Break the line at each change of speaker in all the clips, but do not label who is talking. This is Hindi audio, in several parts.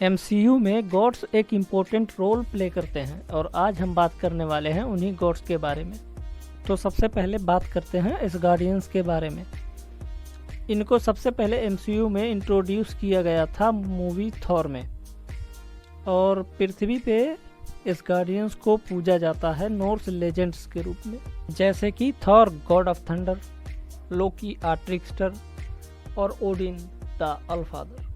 एमसीयू में गॉड्स एक इम्पोर्टेंट रोल प्ले करते हैं और आज हम बात करने वाले हैं उन्हीं गॉड्स के बारे में। तो सबसे पहले बात करते हैं एसगार्डियंस के बारे में। इनको सबसे पहले एमसीयू में इंट्रोड्यूस किया गया था मूवी थॉर में, और पृथ्वी पे एसगार्डियंस को पूजा जाता है नॉर्स लेजेंड्स के रूप में, जैसे कि थॉर गॉड ऑफ थंडर, लोकी आ ट्रिकस्टर और ओडिन द अल्फादर।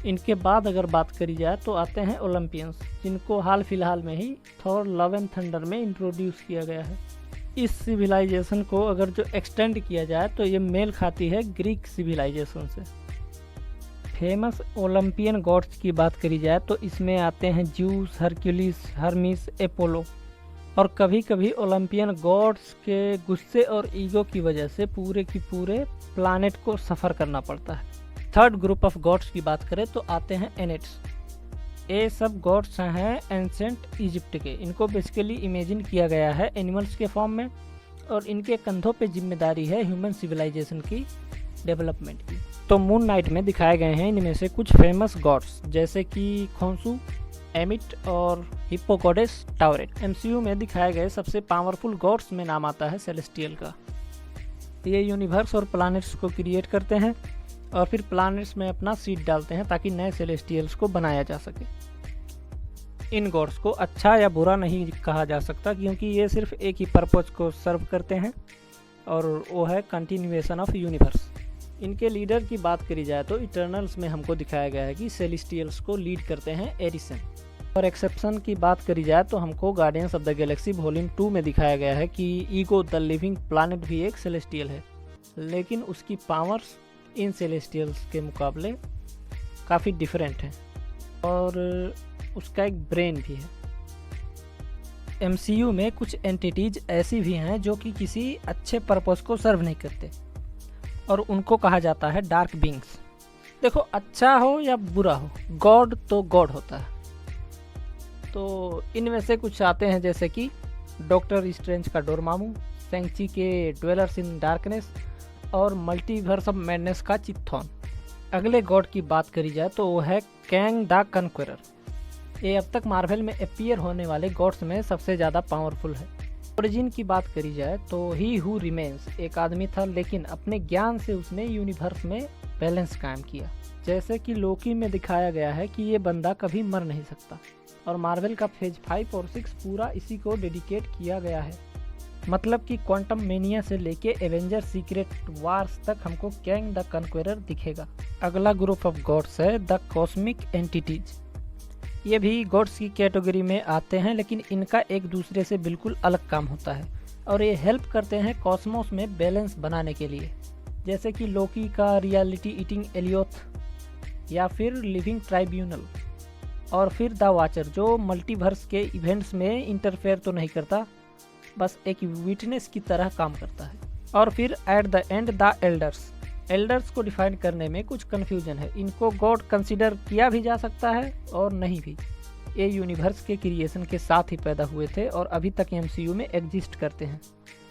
इनके बाद अगर बात करी जाए तो आते हैं ओलंपियंस, जिनको हाल फिलहाल में ही थॉर लव एंड थंडर में इंट्रोड्यूस किया गया है। इस सिविलाइजेशन को अगर जो एक्सटेंड किया जाए तो ये मेल खाती है ग्रीक सिविलाइजेशन से। फेमस ओलंपियन गॉड्स की बात करी जाए तो इसमें आते हैं ज्यूस, हरक्यूलिस, हर्मिस, एपोलो। और कभी कभी ओलंपियन गॉड्स के गुस्से और ईगो की वजह से पूरे की पूरे प्लानेट को सफ़र करना पड़ता है। थर्ड ग्रुप ऑफ गॉड्स की बात करें तो आते हैं एनेट्स। ये सब गॉड्स हैं एंसेंट इजिप्ट के। इनको बेसिकली इमेजिन किया गया है एनिमल्स के फॉर्म में, और इनके कंधों पे जिम्मेदारी है ह्यूमन सिविलाइजेशन की डेवलपमेंट की। तो मून नाइट में दिखाए गए हैं इनमें से कुछ फेमस गॉड्स, जैसे कि खोंसू, एमिट और हिप्पोगोडेस टावरेट। एमसीयू में दिखाए गए सबसे पावरफुल गॉड्स में नाम आता है सेलेस्टियल का। ये यूनिवर्स और प्लैनेट्स को क्रिएट करते हैं और फिर प्लैनेट्स में अपना सीड डालते हैं ताकि नए सेलेस्टियल्स को बनाया जा सके। इन गॉड्स को अच्छा या बुरा नहीं कहा जा सकता, क्योंकि ये सिर्फ एक ही पर्पज को सर्व करते हैं, और वो है कंटिन्यूएशन ऑफ यूनिवर्स। इनके लीडर की बात करी जाए तो इटर्नल्स में हमको दिखाया गया है कि सेलेस्टियल्स को लीड करते हैं एरिसन। और एक्सेप्शन की बात करी जाए तो हमको guardians of the Galaxy volume 2 में दिखाया गया है कि ईगो द लिविंग प्लैनेट भी एक सेलेस्टियल है, लेकिन उसकी पावर्स इन सेलेस्टियल्स के मुकाबले काफ़ी डिफरेंट हैं, और उसका एक ब्रेन भी है। एमसीयू में कुछ एंटिटीज ऐसी भी हैं जो कि किसी अच्छे पर्पस को सर्व नहीं करते, और उनको कहा जाता है डार्क बीइंग्स। देखो, अच्छा हो या बुरा हो, गॉड तो गॉड होता है। तो इनमें से कुछ आते हैं जैसे कि डॉक्टर स्ट्रेंज का डोरमामू, सेंची के ड्वेलर्स इन डार्कनेस और मल्टीवर्स ऑफ मैडनेस का चिथॉन। अगले गॉड की बात करी जाए तो वो है कैंग द कन्क्वेरर। ये अब तक मार्वल में अपीयर होने वाले गॉड्स में सबसे ज़्यादा पावरफुल है। ओरिजिन की बात करी जाए तो ही हु रिमेन्स एक आदमी था, लेकिन अपने ज्ञान से उसने यूनिवर्स में बैलेंस कायम किया। जैसे कि लोकी में दिखाया गया है कि ये बंदा कभी मर नहीं सकता, और मार्वल का फेज 5 और 6 पूरा इसी को डेडिकेट किया गया है। मतलब कि क्वांटम मेनिया से लेके एवेंजर सीक्रेट वार्स तक हमको कैंग द कन्क्वेरर दिखेगा। अगला ग्रुप ऑफ गॉड्स है द कॉस्मिक एंटिटीज। ये भी गॉड्स की कैटेगरी में आते हैं, लेकिन इनका एक दूसरे से बिल्कुल अलग काम होता है, और ये हेल्प करते हैं कॉस्मोस में बैलेंस बनाने के लिए। जैसे कि लोकी का रियलिटी ईटिंग एलियोथ, या फिर लिविंग ट्राइब्यूनल, और फिर द वॉचर जो मल्टीवर्स के इवेंट्स में इंटरफेयर तो नहीं करता, बस एक विटनेस की तरह काम करता है। और फिर at the end the elders. Elders को डिफाइन करने में कुछ कन्फ्यूजन है। इनको गॉड कंसीडर किया भी जा सकता है और नहीं भी। ये यूनिवर्स के क्रिएशन के साथ ही पैदा हुए थे और अभी तक एमसीयू में एग्जिस्ट करते हैं।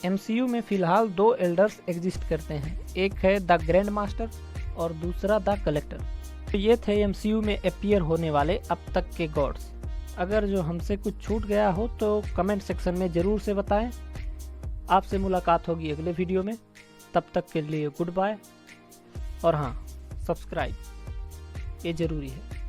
एमसीयू में फिलहाल 2 एल्डर्स एग्जिस्ट करते हैं, एक है द ग्रैंड मास्टर और दूसरा द कलेक्टर। तो ये थे एमसीयू में अपीयर होने वाले अब तक के गॉड्स। अगर जो हमसे कुछ छूट गया हो तो कमेंट सेक्शन में ज़रूर से बताएं। आपसे मुलाकात होगी अगले वीडियो में। तब तक के लिए गुड बाय, और हाँ, सब्सक्राइब ये ज़रूरी है।